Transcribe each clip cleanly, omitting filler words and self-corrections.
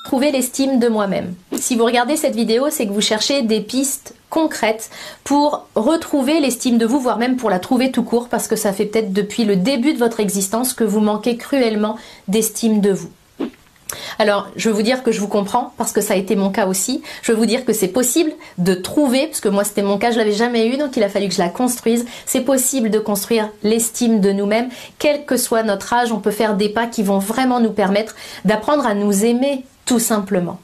Trouver l'estime de moi-même. Si vous regardez cette vidéo, c'est que vous cherchez des pistes concrètes pour retrouver l'estime de vous, voire même pour la trouver tout court, parce que ça fait peut-être depuis le début de votre existence que vous manquez cruellement d'estime de vous. Alors, je veux vous dire que je vous comprends, parce que ça a été mon cas aussi. Je veux vous dire que c'est possible de trouver, parce que moi c'était mon cas, je l'avais jamais eu, donc il a fallu que je la construise. C'est possible de construire l'estime de nous-mêmes, quel que soit notre âge. On peut faire des pas qui vont vraiment nous permettre d'apprendre à nous aimer, tout simplement.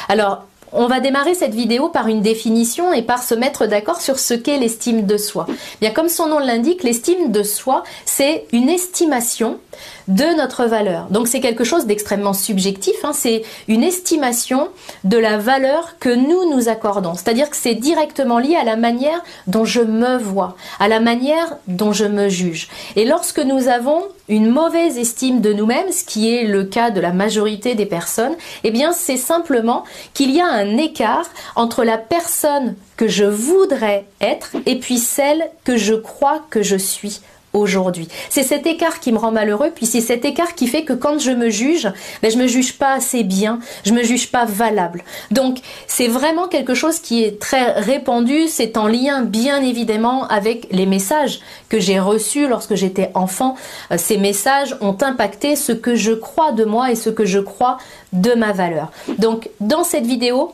Alors, on va démarrer cette vidéo par une définition et par se mettre d'accord sur ce qu'est l'estime de soi. Bien, comme son nom l'indique, l'estime de soi, c'est une estimation de notre valeur. Donc c'est quelque chose d'extrêmement subjectif, hein. C'est une estimation de la valeur que nous accordons. C'est-à-dire que c'est directement lié à la manière dont je me vois, à la manière dont je me juge. Et lorsque nous avons une mauvaise estime de nous-mêmes, ce qui est le cas de la majorité des personnes, eh bien c'est simplement qu'il y a un écart entre la personne que je voudrais être et puis celle que je crois que je suis aujourd'hui. C'est cet écart qui me rend malheureux, puis c'est cet écart qui fait que quand je me juge, ben je me juge pas assez bien, je me juge pas valable. Donc c'est vraiment quelque chose qui est très répandu, c'est en lien bien évidemment avec les messages que j'ai reçus lorsque j'étais enfant. Ces messages ont impacté ce que je crois de moi et ce que je crois de ma valeur. Donc dans cette vidéo,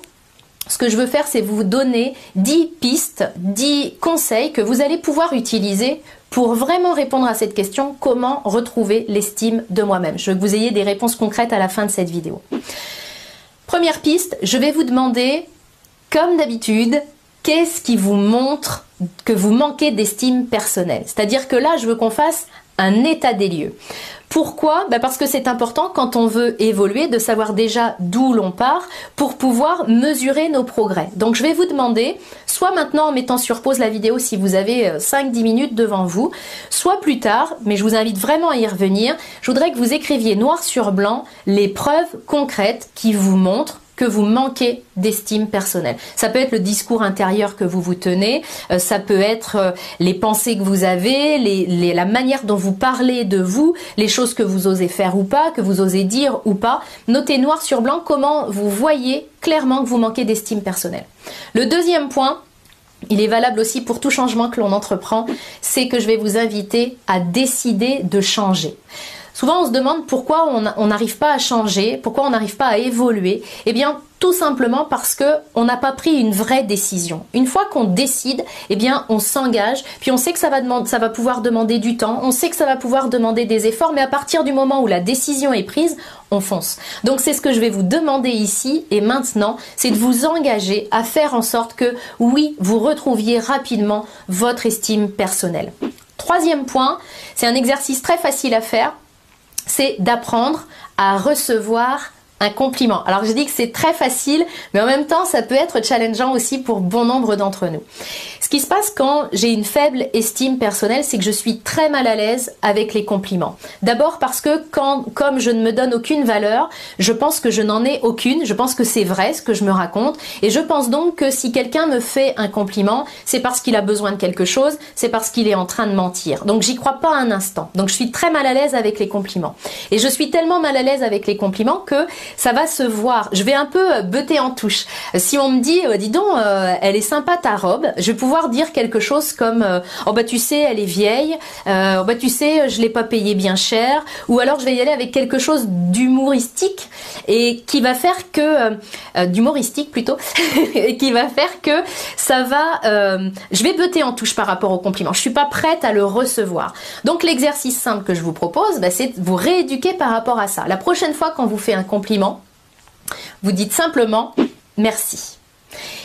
ce que je veux faire, c'est vous donner 10 pistes, 10 conseils que vous allez pouvoir utiliser pour vraiment répondre à cette question, comment retrouver l'estime de moi-même. Je veux que vous ayez des réponses concrètes à la fin de cette vidéo. Première piste, je vais vous demander, comme d'habitude, qu'est-ce qui vous montre que vous manquez d'estime personnelle? C'est-à-dire que là, je veux qu'on fasse un état des lieux. Pourquoi? Parce que c'est important quand on veut évoluer de savoir déjà d'où l'on part pour pouvoir mesurer nos progrès. Donc je vais vous demander, soit maintenant en mettant sur pause la vidéo si vous avez 5-10 minutes devant vous, soit plus tard, mais je vous invite vraiment à y revenir, je voudrais que vous écriviez noir sur blanc les preuves concrètes qui vous montrent que vous manquez d'estime personnelle. Ça peut être le discours intérieur que vous vous tenez, ça peut être les pensées que vous avez, la manière dont vous parlez de vous, les choses que vous osez faire ou pas, que vous osez dire ou pas. Notez noir sur blanc comment vous voyez clairement que vous manquez d'estime personnelle. Le deuxième point, il est valable aussi pour tout changement que l'on entreprend, c'est que je vais vous inviter à décider de changer. Souvent, on se demande pourquoi on n'arrive pas à changer, pourquoi on n'arrive pas à évoluer. Eh bien, tout simplement parce que on n'a pas pris une vraie décision. Une fois qu'on décide, eh bien, on s'engage, puis on sait que ça va pouvoir demander du temps, on sait que ça va pouvoir demander des efforts, mais à partir du moment où la décision est prise, on fonce. Donc, c'est ce que je vais vous demander ici et maintenant, c'est de vous engager à faire en sorte que, oui, vous retrouviez rapidement votre estime personnelle. Troisième point, c'est un exercice très facile à faire. C'est d'apprendre à recevoir un compliment. Alors je dis que c'est très facile, mais en même temps ça peut être challengeant aussi pour bon nombre d'entre nous. Ce qui se passe quand j'ai une faible estime personnelle, c'est que je suis très mal à l'aise avec les compliments. D'abord parce que comme je ne me donne aucune valeur, je pense que je n'en ai aucune, je pense que c'est vrai ce que je me raconte, et je pense donc que si quelqu'un me fait un compliment, c'est parce qu'il a besoin de quelque chose, c'est parce qu'il est en train de mentir. Donc j'y crois pas un instant. Donc je suis très mal à l'aise avec les compliments. Et je suis tellement mal à l'aise avec les compliments que ça va se voir. Je vais un peu beuter en touche. Si on me dit, dis donc, elle est sympa ta robe, je vais pouvoir dire quelque chose comme, oh bah tu sais, elle est vieille, oh bah tu sais, je l'ai pas payée bien cher, ou alors je vais y aller avec quelque chose d'humoristique et qui va faire que, d'humoristique plutôt, et qui va faire que ça va, je vais beuter en touche par rapport au compliment. Je suis pas prête à le recevoir. Donc l'exercice simple que je vous propose, c'est de vous rééduquer par rapport à ça. La prochaine fois qu'on vous fait un compliment, vous dites simplement merci.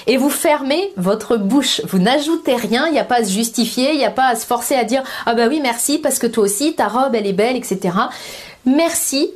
Et vous fermez votre bouche. Vous n'ajoutez rien, il n'y a pas à se justifier, il n'y a pas à se forcer à dire « Ah bah oui, merci, parce que toi aussi, ta robe, elle est belle, etc. » Merci,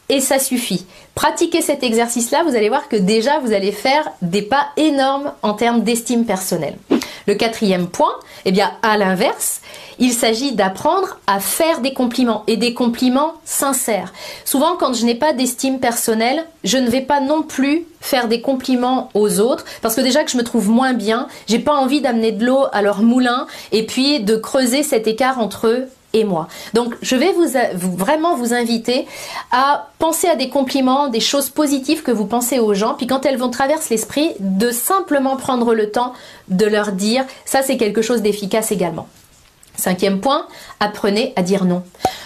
et ça suffit. Pratiquez cet exercice-là, vous allez voir que déjà, vous allez faire des pas énormes en termes d'estime personnelle. Le quatrième point, eh bien, à l'inverse, il s'agit d'apprendre à faire des compliments et des compliments sincères. Souvent, quand je n'ai pas d'estime personnelle, je ne vais pas non plus faire des compliments aux autres parce que déjà que je me trouve moins bien, j'ai pas envie d'amener de l'eau à leur moulin et puis de creuser cet écart entre eux et moi. Donc je vais vraiment vous inviter à penser à des compliments, des choses positives que vous pensez aux gens, puis quand elles vont traverser l'esprit, de simplement prendre le temps de leur dire, ça c'est quelque chose d'efficace également. 5e point, apprenez à dire non.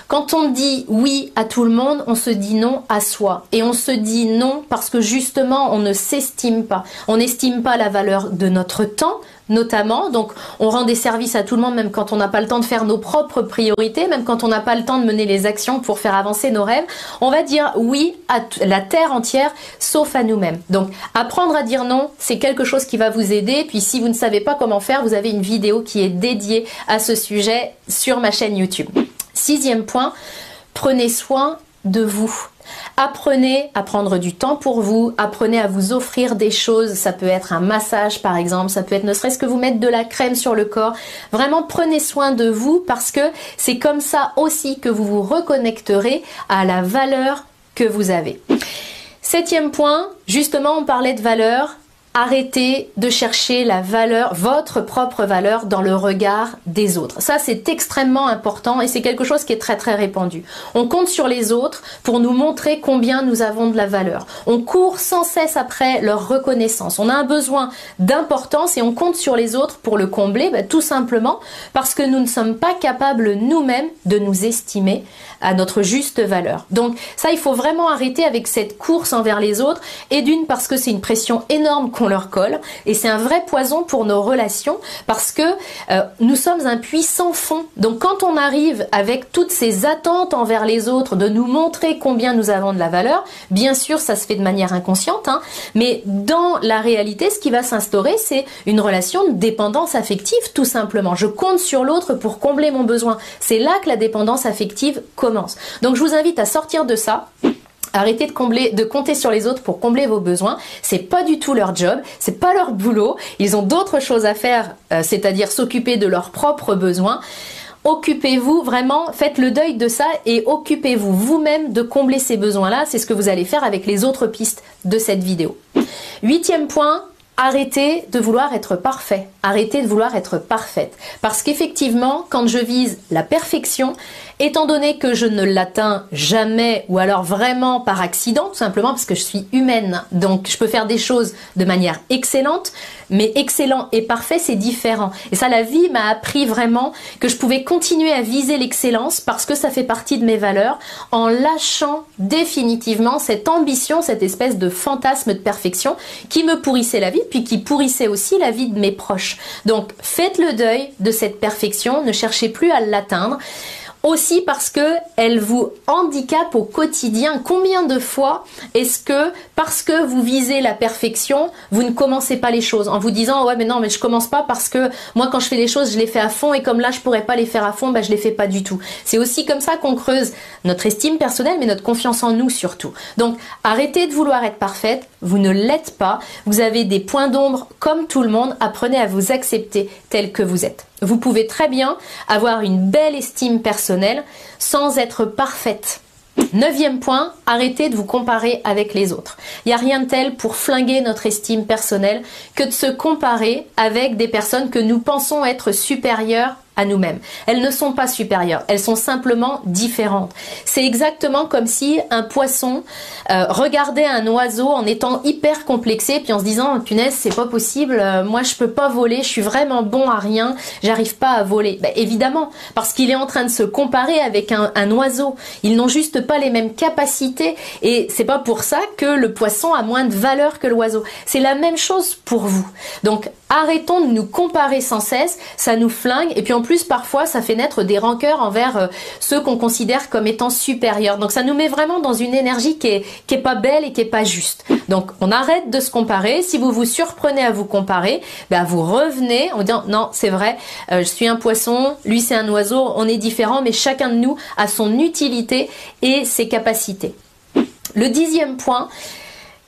Quand on dit oui à tout le monde, on se dit non à soi. Et on se dit non parce que justement, on ne s'estime pas. On n'estime pas la valeur de notre temps, notamment. Donc, on rend des services à tout le monde, même quand on n'a pas le temps de faire nos propres priorités, même quand on n'a pas le temps de mener les actions pour faire avancer nos rêves. On va dire oui à la terre entière, sauf à nous-mêmes. Donc, apprendre à dire non, c'est quelque chose qui va vous aider. Puis, si vous ne savez pas comment faire, vous avez une vidéo qui est dédiée à ce sujet sur ma chaîne YouTube. 6e point, prenez soin de vous. Apprenez à prendre du temps pour vous, apprenez à vous offrir des choses, ça peut être un massage par exemple, ça peut être ne serait-ce que vous mettre de la crème sur le corps. Vraiment prenez soin de vous parce que c'est comme ça aussi que vous vous reconnecterez à la valeur que vous avez. 7e point, justement on parlait de valeur. Arrêtez de chercher la valeur, votre propre valeur dans le regard des autres. Ça, c'est extrêmement important et c'est quelque chose qui est très très répandu. On compte sur les autres pour nous montrer combien nous avons de la valeur. On court sans cesse après leur reconnaissance. On a un besoin d'importance et on compte sur les autres pour le combler, tout simplement parce que nous ne sommes pas capables nous-mêmes de nous estimer à notre juste valeur. Donc ça, il faut vraiment arrêter avec cette course envers les autres et d'une parce que c'est une pression énorme qu'on leur colle et c'est un vrai poison pour nos relations parce que nous sommes un puits sans fond. Donc quand on arrive avec toutes ces attentes envers les autres de nous montrer combien nous avons de la valeur, bien sûr ça se fait de manière inconsciente, mais dans la réalité ce qui va s'instaurer c'est une relation de dépendance affective tout simplement. Je compte sur l'autre pour combler mon besoin. C'est là que la dépendance affective commence. Donc je vous invite à sortir de ça. Arrêtez de compter sur les autres pour combler vos besoins. C'est pas du tout leur job, c'est pas leur boulot. Ils ont d'autres choses à faire, c'est-à-dire s'occuper de leurs propres besoins. Occupez-vous vraiment, faites le deuil de ça et occupez-vous vous-même de combler ces besoins-là. C'est ce que vous allez faire avec les autres pistes de cette vidéo. 8e point. Arrêtez de vouloir être parfait, arrêtez de vouloir être parfaite. Parce qu'effectivement, quand je vise la perfection, étant donné que je ne l'atteins jamais ou alors vraiment par accident, tout simplement parce que je suis humaine, donc je peux faire des choses de manière excellente, mais excellent et parfait, c'est différent. Et ça, la vie m'a appris vraiment que je pouvais continuer à viser l'excellence parce que ça fait partie de mes valeurs en lâchant définitivement cette ambition, cette espèce de fantasme de perfection qui me pourrissait la vie puis qui pourrissait aussi la vie de mes proches. Donc faites le deuil de cette perfection, ne cherchez plus à l'atteindre. Aussi parce que elle vous handicape au quotidien. Combien de fois est-ce que parce que vous visez la perfection, vous ne commencez pas les choses en vous disant ouais mais non mais je commence pas parce que moi quand je fais les choses je les fais à fond et comme là je pourrais pas les faire à fond, je les fais pas du tout. C'est aussi comme ça qu'on creuse notre estime personnelle mais notre confiance en nous surtout. Donc arrêtez de vouloir être parfaite, vous ne l'êtes pas, vous avez des points d'ombre comme tout le monde, apprenez à vous accepter tel que vous êtes. Vous pouvez très bien avoir une belle estime personnelle sans être parfaite. 9e point, arrêtez de vous comparer avec les autres. Il n'y a rien de tel pour flinguer notre estime personnelle que de se comparer avec des personnes que nous pensons être supérieures à nous-mêmes. Elles ne sont pas supérieures, elles sont simplement différentes. C'est exactement comme si un poisson regardait un oiseau en étant hyper complexé puis en se disant punaise c'est pas possible, moi je peux pas voler, je suis vraiment bon à rien, j'arrive pas à voler. Évidemment, parce qu'il est en train de se comparer avec un oiseau. Ils n'ont juste pas les mêmes capacités et c'est pas pour ça que le poisson a moins de valeur que l'oiseau. C'est la même chose pour vous. Donc arrêtons de nous comparer sans cesse, ça nous flingue et puis en plus parfois ça fait naître des rancœurs envers ceux qu'on considère comme étant supérieurs. Donc ça nous met vraiment dans une énergie qui est pas belle et qui est pas juste. Donc on arrête de se comparer. Si vous vous surprenez à vous comparer, vous revenez en disant non c'est vrai, je suis un poisson, lui c'est un oiseau, on est différents mais chacun de nous a son utilité et ses capacités. Le 10e point,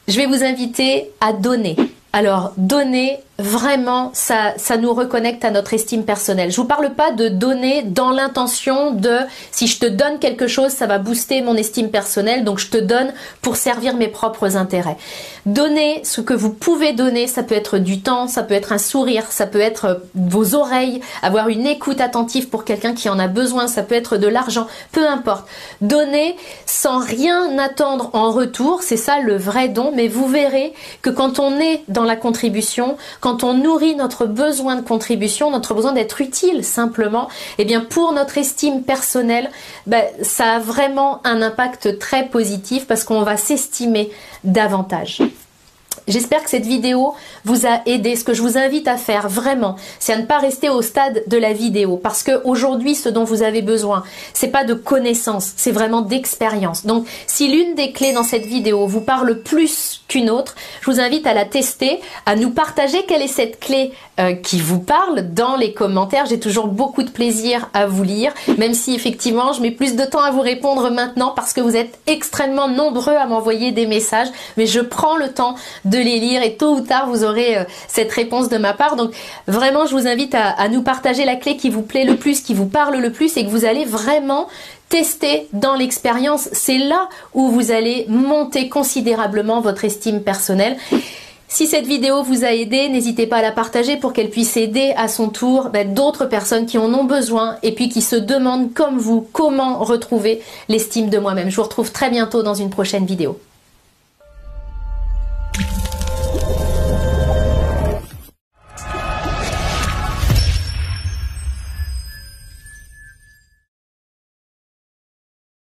je vais vous inviter à donner. Alors, donnez vraiment, ça nous reconnecte à notre estime personnelle. Je vous parle pas de donner dans l'intention de si je te donne quelque chose, ça va booster mon estime personnelle, donc je te donne pour servir mes propres intérêts. Donner ce que vous pouvez donner, ça peut être du temps, ça peut être un sourire, ça peut être vos oreilles, avoir une écoute attentive pour quelqu'un qui en a besoin, ça peut être de l'argent, peu importe. Donner sans rien attendre en retour, c'est ça le vrai don, mais vous verrez que quand on est dans la contribution, quand on nourrit notre besoin de contribution, notre besoin d'être utile simplement, eh bien pour notre estime personnelle, ça a vraiment un impact très positif parce qu'on va s'estimer davantage. J'espère que cette vidéo vous a aidé. Ce que je vous invite à faire vraiment, c'est à ne pas rester au stade de la vidéo parce que aujourd'hui, ce dont vous avez besoin, c'est pas de connaissances, c'est vraiment d'expérience. Donc, si l'une des clés dans cette vidéo vous parle plus qu'une autre, je vous invite à la tester, à nous partager quelle est cette clé qui vous parle dans les commentaires. J'ai toujours beaucoup de plaisir à vous lire, même si effectivement, je mets plus de temps à vous répondre maintenant parce que vous êtes extrêmement nombreux à m'envoyer des messages, mais je prends le temps de les lire et tôt ou tard vous aurez cette réponse de ma part. Donc vraiment je vous invite à nous partager la clé qui vous plaît le plus, qui vous parle le plus et que vous allez vraiment tester dans l'expérience. C'est là où vous allez monter considérablement votre estime personnelle. Si cette vidéo vous a aidé, n'hésitez pas à la partager pour qu'elle puisse aider à son tour d'autres personnes qui en ont besoin et puis qui se demandent comme vous comment retrouver l'estime de moi-même. Je vous retrouve très bientôt dans une prochaine vidéo.